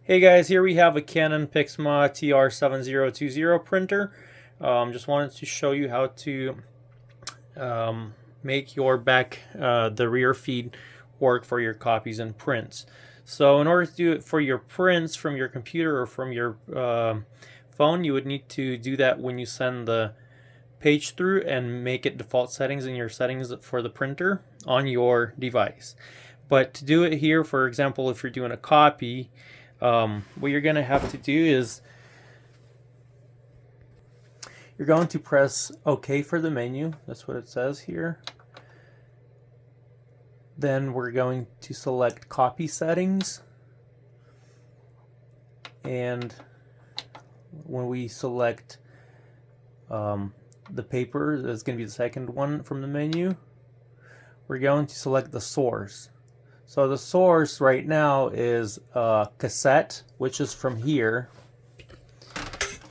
Hey guys, here we have a Canon Pixma TR7020 printer. Just wanted to show you how to make your the rear feed work for your copies and prints. So in order to do it for your prints from your computer or from your phone, you would need to do that when you send the page through and make it default settings in your settings for the printer on your device. But to do it here, for example, if you're doing a copy, what you're going to have to do is you're going to press OK for the menu. That's what it says here. Then we're going to select copy settings, and when we select the paper, that's going to be the second one from the menu, we're going to select the source. So the source right now is cassette, which is from here.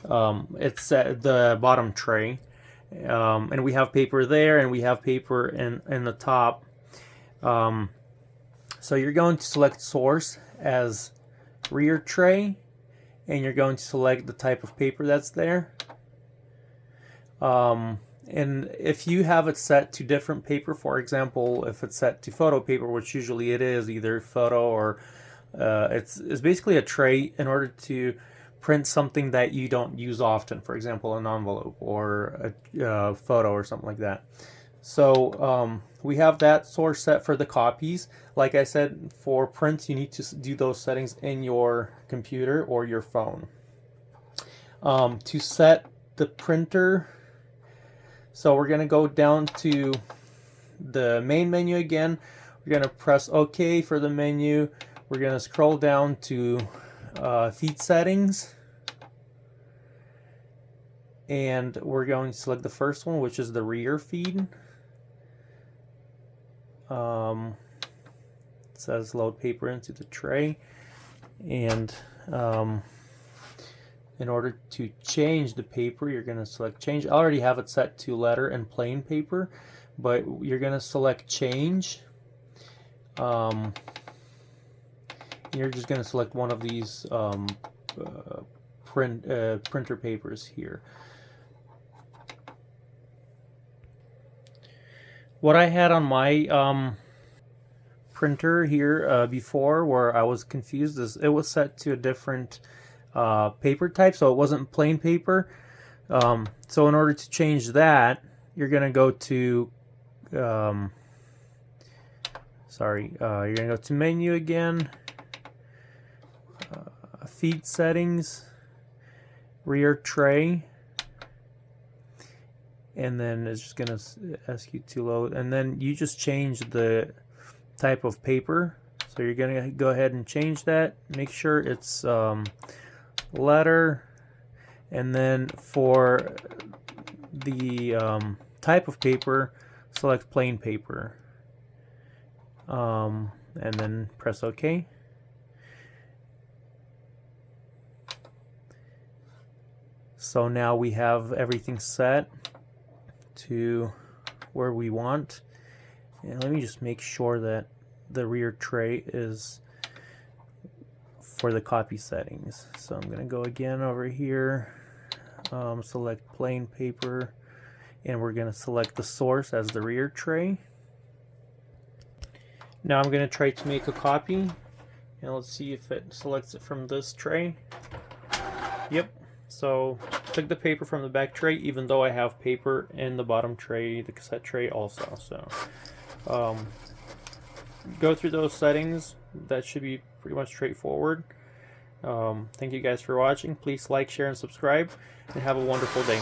It's at the bottom tray, and we have paper there, and we have paper in the top. So you're going to select source as rear tray, and you're going to select the type of paper that's there. And if you have it set to different paper, for example, if it's set to photo paper, which usually it is, either photo or it's basically a tray in order to print something that you don't use often, for example, an envelope or a photo or something like that. So we have that source set for the copies. Like I said, for prints, you need to do those settings in your computer or your phone. To set the printer, so we're going to go down to the main menu again. We're going to press OK for the menu. We're going to scroll down to feed settings, and we're going to select the first one, which is the rear feed. It says load paper into the tray, and in order to change the paper, you're going to select change. I already have it set to letter and plain paper, but you're going to select change. You're just going to select one of these printer papers here. What I had on my printer here before, where I was confused, is it was set to a different paper type, so it wasn't plain paper. So in order to change that, you're going to go to you're going to go to menu again, feed settings, rear tray, and then it's just going to ask you to load, and then you just change the type of paper. So you're going to go ahead and change that, make sure it's letter, and then for the type of paper, select plain paper, and then press OK. So now we have everything set to where we want, and let me just make sure that the rear tray is for the copy settings. So I'm going to go again over here, select plain paper, and we're going to select the source as the rear tray. Now I'm going to try to make a copy, and let's see if it selects it from this tray. Yep. So took the paper from the back tray, even though I have paper in the bottom tray, the cassette tray also. So go through those settings. That should be pretty much straightforward. Thank you guys for watching. Please like, share, and subscribe, and have a wonderful day.